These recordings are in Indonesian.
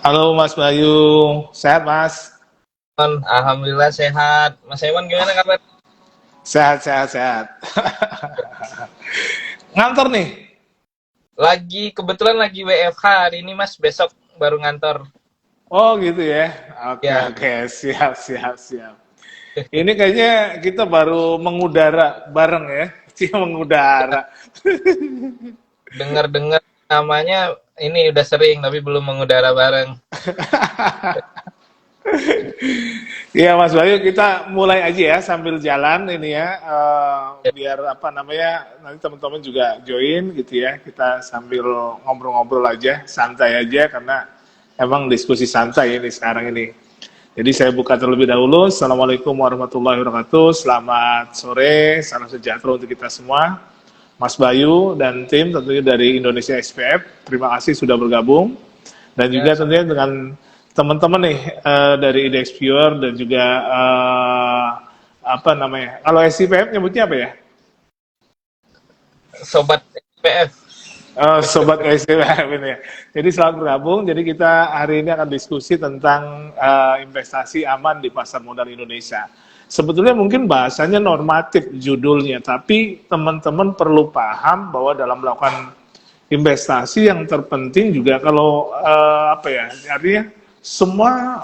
Halo Mas Bayu, sehat Mas? Alhamdulillah sehat. Mas Ewan gimana kabar? Sehat, sehat, sehat. Ngantor nih? Kebetulan lagi WFH hari ini Mas, besok baru ngantor. Oh gitu ya. Oke, Ya, oke, siap, siap, siap. Ini kayaknya kita baru mengudara bareng ya. Sih mengudara. dengar-dengar namanya ini udah sering tapi belum mengudara bareng. Iya Mas Bayu, kita mulai aja ya sambil jalan ini ya. Biar apa namanya, nanti teman-teman juga join gitu ya. Kita sambil ngobrol-ngobrol aja, santai aja karena emang diskusi santai ini sekarang ini. Jadi saya buka terlebih dahulu. Assalamualaikum warahmatullahi wabarakatuh. Selamat sore, salam sejahtera untuk kita semua. Mas Bayu dan tim tentunya dari Indonesia SPF, terima kasih sudah bergabung. Dan Ya, juga tentunya dengan teman-teman nih dari IDX Viewer dan juga apa namanya? Kalau SCPF nyebutnya apa ya? sobat PF. Sobat SCPF ini ya. Jadi selamat bergabung. Jadi kita hari ini akan diskusi tentang investasi aman di pasar modal Indonesia. Sebetulnya mungkin bahasanya normatif judulnya, tapi teman-teman perlu paham bahwa dalam melakukan investasi yang terpenting juga kalau apa ya, artinya semua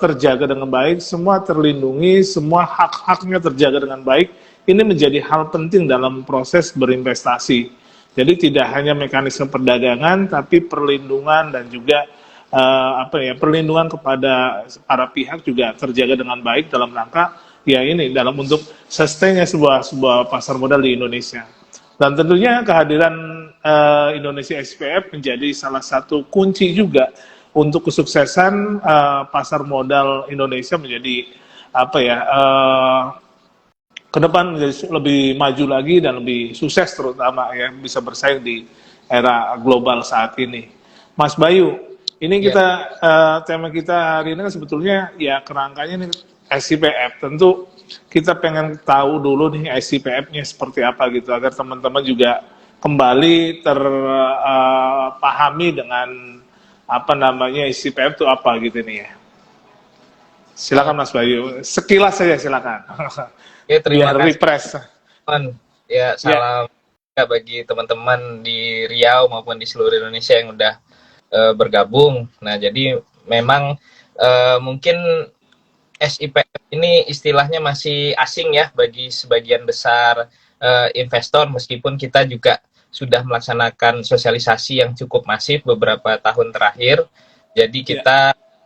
terjaga dengan baik, semua terlindungi, semua hak-haknya terjaga dengan baik. Ini menjadi hal penting dalam proses berinvestasi. Jadi tidak hanya mekanisme perdagangan, tapi perlindungan dan juga apa ya, perlindungan kepada para pihak juga terjaga dengan baik dalam rangka ya ini dalam untuk sustainnya sebuah pasar modal di Indonesia. Dan tentunya kehadiran Indonesia SPF menjadi salah satu kunci juga untuk kesuksesan pasar modal Indonesia menjadi apa ya ke depan menjadi lebih maju lagi dan lebih sukses terutama ya bisa bersaing di era global saat ini. Mas Bayu, ini Ya, kita tema kita hari ini kan sebetulnya ya kerangkanya nih SCPF. Tentu kita pengen tahu dulu nih SCPF-nya seperti apa gitu agar teman-teman juga kembali terpahami dengan apa namanya SCPF itu apa gitu nih ya. Silakan Mas Bayu, sekilas saja silakan. oke, terima Biar kasih refresh. Man. Ya, Ya, salam ya bagi teman-teman di Riau maupun di seluruh Indonesia yang udah bergabung. Nah, jadi memang mungkin SIPF ini istilahnya masih asing ya bagi sebagian besar investor, meskipun kita juga sudah melaksanakan sosialisasi yang cukup masif beberapa tahun terakhir. Jadi ya, kita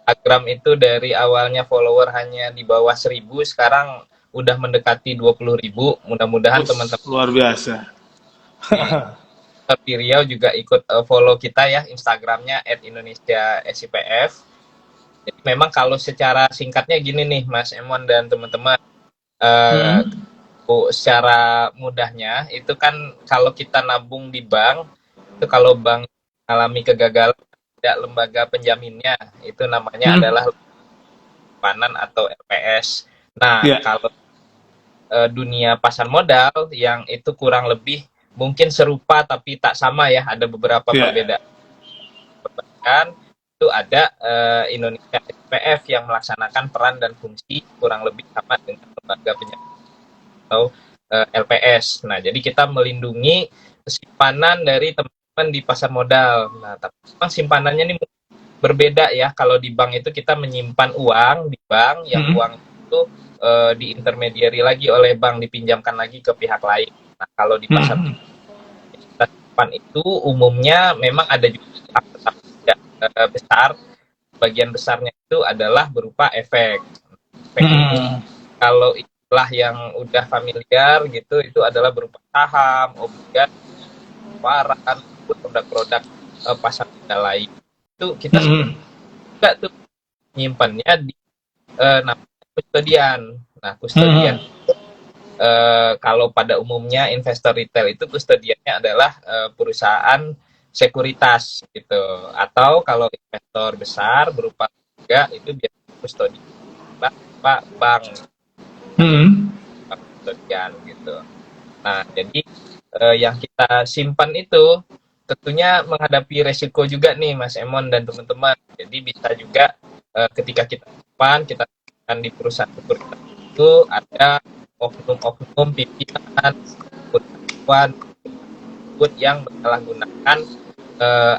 Instagram itu dari awalnya follower hanya di bawah 1.000, sekarang udah mendekati 20.000. Mudah-mudahan teman-teman luar biasa. di Riau juga ikut follow kita ya, Instagramnya @IndonesiaSIPF. Jadi memang kalau secara singkatnya gini nih Mas Emon dan teman-teman, eh, Hmm, secara mudahnya itu kan kalau kita nabung di bank, itu kalau bank mengalami kegagalan, tidak lembaga penjaminnya itu namanya hmm, adalah simpanan atau LPS. Nah, ya, kalau dunia pasar modal yang itu kurang lebih mungkin serupa tapi tak sama ya, ada beberapa ya, perbedaan. Itu ada Indonesia SPF yang melaksanakan peran dan fungsi kurang lebih sama dengan lembaga penjamin atau LPS. Nah, jadi kita melindungi simpanan dari teman-teman di pasar modal. Nah, tapi memang simpanannya ini berbeda ya. Kalau di bank itu kita menyimpan uang di bank, yang hmm, uang itu diintermediari lagi oleh bank, dipinjamkan lagi ke pihak lain. Nah, kalau di pasar hmm, kita simpan itu umumnya memang ada juga tidak besar. Bagian besarnya itu adalah berupa efek. Efek ini hmm, kalau istilah yang udah familiar gitu, itu adalah berupa saham, obligasi, waran, produk-produk pasar modal lain. Itu kita hmm, juga tuh nyimpannya di namanya kustodian. Nah, kustodian hmm, kalau pada umumnya investor retail itu kustodiannya adalah perusahaan sekuritas gitu. Atau kalau investor besar berupa juga itu biasanya kustodian Pak bank hmm, kustodian gitu. Nah, jadi yang kita simpan itu tentunya menghadapi resiko juga nih Mas Emon dan teman-teman. Jadi bisa juga ketika kita akan di perusahaan sekuritas itu ada oknum-oknum pimpinan perusahaan yang menyalahgunakan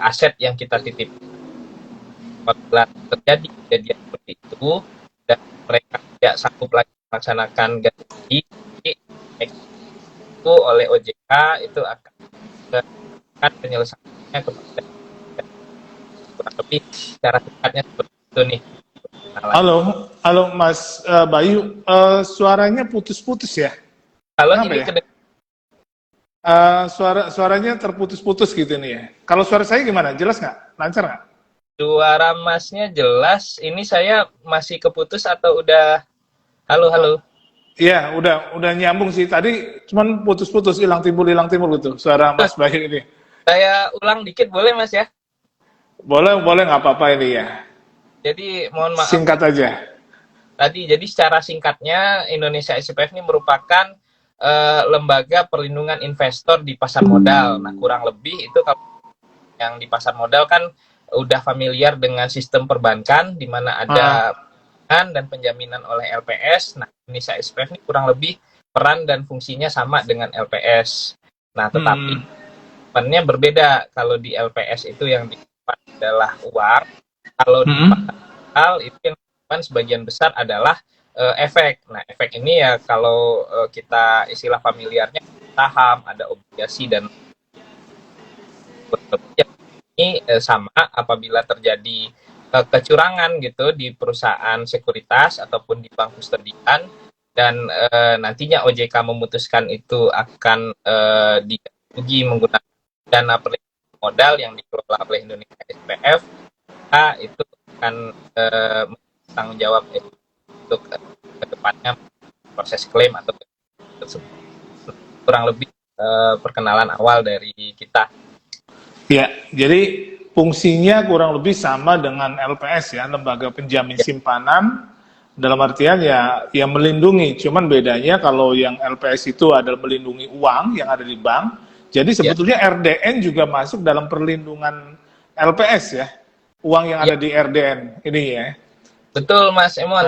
aset yang kita titip. Apabila terjadi kejadian seperti itu dan mereka tidak sanggup lagi melaksanakan ganti itu oleh OJK, itu akan penyelesaiannya kepada kurang lebih cara singkatnya seperti itu nih. Halo, halo Mas Bayu, suaranya putus-putus ya? Kalau Kenapa ini ya? Suaranya terputus-putus gitu nih ya. Kalau suara saya gimana? Jelas nggak? Lancar nggak? suara Masnya jelas. Ini saya masih keputus atau udah halo? Iya, udah nyambung sih. Tadi cuman putus-putus, hilang timbul gitu. Suara Mas Bayu ini. Saya ulang dikit boleh Mas ya? Boleh nggak apa-apa ini ya. Jadi mohon maaf. Singkat aja. Tadi jadi secara singkatnya Indonesia SIPF ini merupakan lembaga perlindungan investor di pasar modal. Nah, kurang lebih itu kalau yang di pasar modal kan udah familiar dengan sistem perbankan di mana ada dan penjaminan oleh LPS. Nah, Indonesia SIPF ini kurang lebih peran dan fungsinya sama dengan LPS. Nah, tetapi perannya berbeda. Kalau di LPS itu yang disimpan adalah uang, kalau di pasar modal itu yang disimpan sebagian besar adalah efek. Nah, efek ini ya kalau kita istilah familiarnya saham, ada obligasi dan ini sama apabila terjadi kecurangan gitu di perusahaan sekuritas ataupun di bank kustodian dan nantinya OJK memutuskan itu akan dirugi menggunakan dana perlindungan modal yang dikelola oleh Indonesia SPF, itu akan tanggung jawab untuk kedepannya proses klaim atau tersebut. Kurang lebih perkenalan awal dari kita. Ya, jadi fungsinya kurang lebih sama dengan LPS ya, lembaga penjamin simpanan. Dalam artian ya melindungi. Cuman bedanya kalau yang LPS itu adalah melindungi uang yang ada di bank. Jadi sebetulnya RDN juga masuk dalam perlindungan LPS ya. Uang yang ada di RDN ini ya. Betul Mas Emon.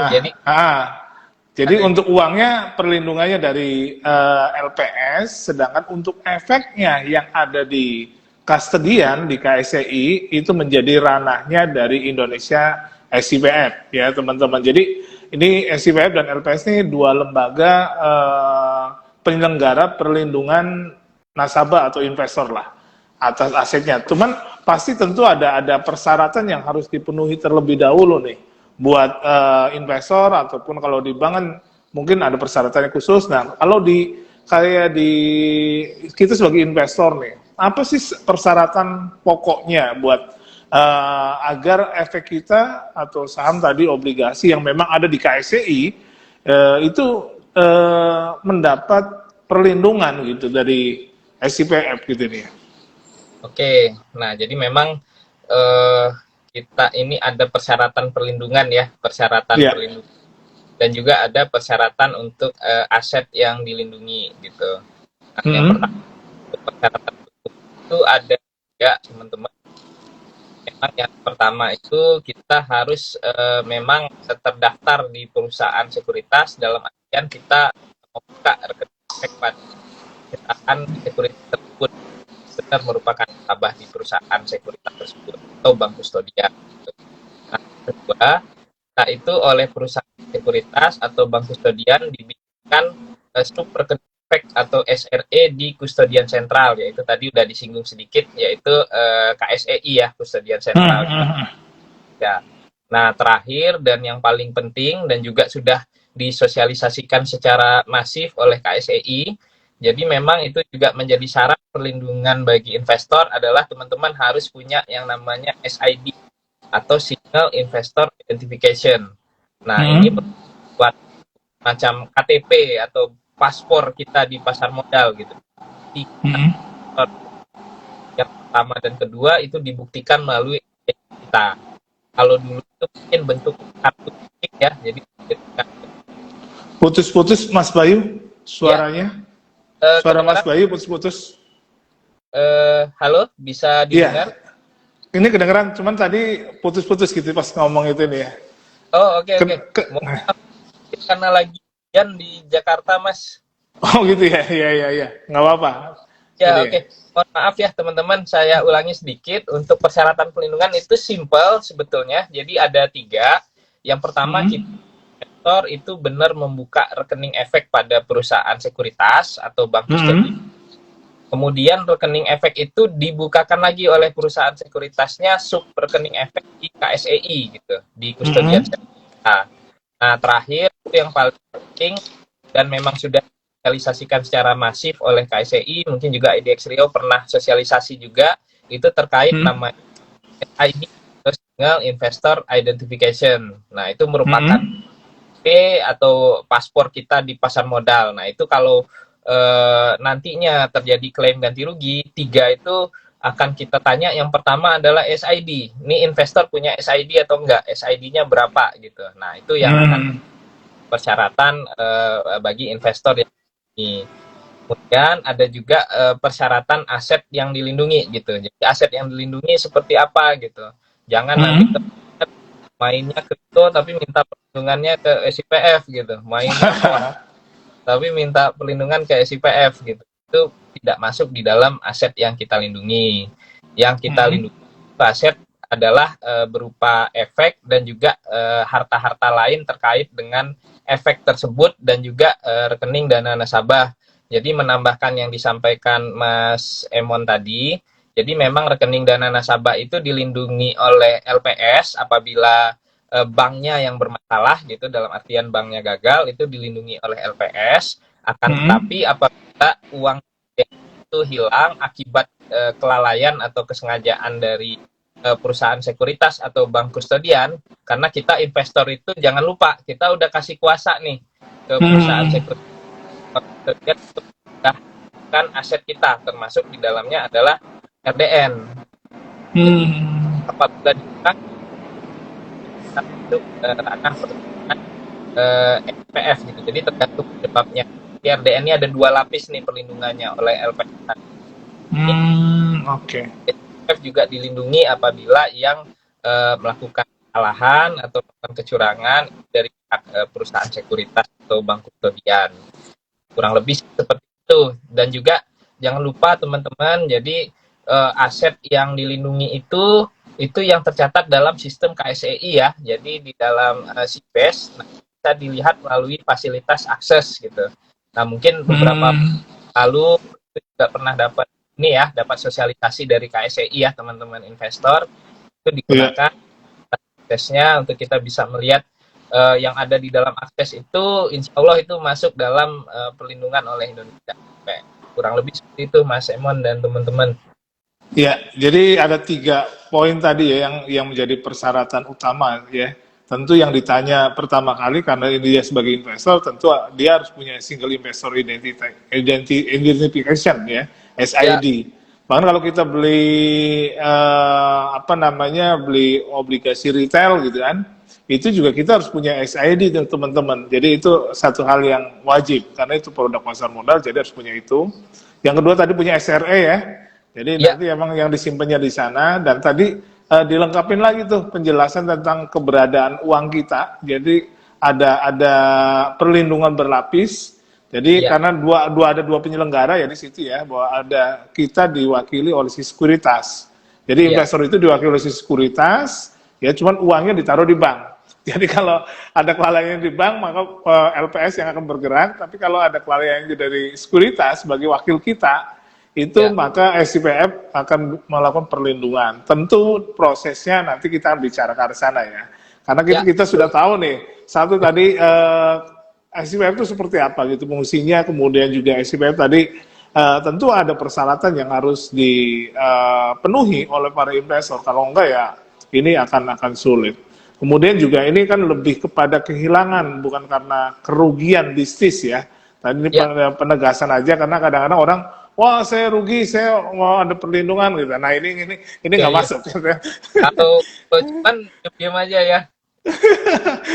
Jadi untuk uangnya perlindungannya dari LPS, sedangkan untuk efeknya yang ada di kustodian di KSEI itu menjadi ranahnya dari Indonesia SIPF ya teman-teman. Jadi ini SIPF dan LPS ini dua lembaga penyelenggara perlindungan nasabah atau investor lah atas asetnya. Cuman pasti tentu ada persyaratan yang harus dipenuhi terlebih dahulu nih buat investor ataupun kalau di bank kan mungkin ada persyaratannya khusus. Nah, kalau kita sebagai investor nih, apa sih persyaratan pokoknya buat agar efek kita atau saham tadi obligasi yang memang ada di KSEI itu mendapat perlindungan gitu dari SIPF gitu nih. Oke, nah jadi memang kita ini ada persyaratan perlindungan ya, perlindungan dan juga ada persyaratan untuk aset yang dilindungi gitu. Nah, yang pertama persyaratan itu ada ya teman-teman. Memang yang pertama itu kita harus memang terdaftar di perusahaan sekuritas dalam artian kita membuka rekening pada perusahaan sekuritas tersebut benar merupakan nasabah di perusahaan sekuritas tersebut atau bank kustodian. Nah, kedua, itu oleh perusahaan sekuritas atau bank kustodian dibikin rekening atau SRE di kustodian sentral, yaitu tadi udah disinggung sedikit, yaitu KSEI ya, kustodian sentral. Ya. Nah, terakhir dan yang paling penting dan juga sudah disosialisasikan secara masif oleh KSEI, jadi memang itu juga menjadi syarat perlindungan bagi investor adalah teman-teman harus punya yang namanya SID atau Single Investor Identification. Nah, ini buat macam KTP atau paspor kita di pasar modal gitu. Yang pertama dan kedua itu dibuktikan melalui kita. Kalau dulu itu mungkin bentuk kartu ya, jadi putus-putus Mas Bayu suaranya. Ya. Suara Mas Bayu putus-putus. Halo, bisa Iya, didengar? ini kedengeran, cuman tadi putus-putus gitu pas ngomong itu nih ya. Oh, oke Ke, oke. ke, Mohon maaf karena lagi hujan di Jakarta, Mas. oh gitu ya, iya iya iya, nggak apa-apa. Ini Ya, ya. oke. Mohon maaf ya, teman-teman. Saya ulangi sedikit. Untuk persyaratan pelindungan itu simple sebetulnya. Jadi ada 3. Yang pertama, kita Hmm. investor itu benar membuka rekening efek pada perusahaan sekuritas atau bank kustodian. Hmm. Kemudian rekening efek itu dibukakan lagi oleh perusahaan sekuritasnya sub rekening efek di KSEI gitu, di kustodian Hmm. sekuritas. Nah, terakhir itu yang paling penting dan memang sudah disosialisasikan secara masif oleh KSEI, mungkin juga IDX Rio pernah sosialisasi juga, itu terkait Hmm. nama SID, Single Investor Identification. Nah, itu merupakan Hmm. atau paspor kita di pasar modal. Nah, itu kalau nantinya terjadi klaim ganti rugi, 3 itu akan kita tanya. Yang pertama adalah SID. Ini investor punya SID atau enggak? SID-nya berapa gitu. Nah, itu yang akan Hmm. persyaratan bagi investor yang ini. Kemudian ada juga persyaratan aset yang dilindungi gitu. Jadi aset yang dilindungi seperti apa gitu. Jangan nanti Hmm. mainnya kripto tapi minta perlindungannya ke SIPF gitu. Mainnya forex tapi minta perlindungan ke SIPF gitu. Itu tidak masuk di dalam aset yang kita lindungi. Yang kita Hmm. lindungi aset adalah berupa efek dan juga harta-harta lain terkait dengan efek tersebut dan juga rekening dana nasabah. Jadi menambahkan yang disampaikan Mas Emon tadi, jadi memang rekening dana nasabah itu dilindungi oleh LPS apabila banknya yang bermasalah gitu, dalam artian banknya gagal, itu dilindungi oleh LPS. Akan Hmm. tetapi apabila uang itu hilang akibat kelalaian atau kesengajaan dari perusahaan sekuritas atau bank kustodian, karena kita investor itu jangan lupa kita udah kasih kuasa nih ke perusahaan Hmm. sekuritas untuk mendapatkan aset kita, termasuk di dalamnya adalah RDN. Jadi Hmm. apabila dibuka masuk ranah perlindungan SPF gitu. Jadi tergantung penyebabnya. Di RDN ini ada 2 lapis nih perlindungannya oleh LPS. Ini Hmm. Oke. SPF juga dilindungi apabila yang melakukan kesalahan atau melakukan kecurangan dari perusahaan sekuritas atau bank kustodian. Kurang lebih seperti itu. Dan juga jangan lupa teman-teman, jadi aset yang dilindungi itu yang tercatat dalam sistem KSEI ya. Jadi di dalam SIPES bisa dilihat melalui fasilitas akses gitu. Nah, mungkin beberapa Hmm. lalu juga pernah dapat ini ya, dapat sosialisasi dari KSEI ya teman-teman investor, itu Iya. digunakan aksesnya untuk kita bisa melihat yang ada di dalam akses itu, insya Allah itu masuk dalam perlindungan oleh Indonesia. Kurang lebih seperti itu Mas Emon dan teman-teman. Ya, jadi ada 3 poin tadi ya yang menjadi persyaratan utama ya. Tentu yang ditanya pertama kali karena ini dia sebagai investor, tentu dia harus punya single investor identification ya, Ya, SID. Bahkan kalau kita beli apa namanya beli obligasi retail gitu kan, itu juga kita harus punya SID teman-teman. Jadi itu satu hal yang wajib karena itu produk pasar modal, jadi harus punya itu. Yang kedua tadi punya SRE ya. Jadi ya, nanti emang yang disimpannya di sana dan tadi dilengkapin lagi tuh penjelasan tentang keberadaan uang kita. Jadi ada perlindungan berlapis. Jadi ya, karena ada dua penyelenggara ya di situ ya bahwa ada kita diwakili oleh si sekuritas. Jadi ya, investor itu diwakili oleh si sekuritas, ya cuman uangnya ditaruh di bank. Jadi kalau ada kelalaian di bank maka LPS yang akan bergerak. Tapi kalau ada kelalaian dari sekuritas sebagai wakil kita itu ya, maka SIPF akan melakukan perlindungan. Tentu prosesnya nanti kita bicarakan ke sana ya. Karena ya, kita sudah tahu nih, satu tadi SIPF itu seperti apa gitu fungsinya, kemudian juga SIPF tadi tentu ada persyaratan yang harus dipenuhi oleh para investor. Kalau enggak ya ini akan sulit. Kemudian juga ini kan lebih kepada kehilangan bukan karena kerugian bisnis ya. Tadi ini ya, penegasan aja karena kadang-kadang orang wah saya rugi, saya mau ada perlindungan gitu. Nah ini ya, nggak ya. masuk. Gitu. Kalau cuman diam aja ya.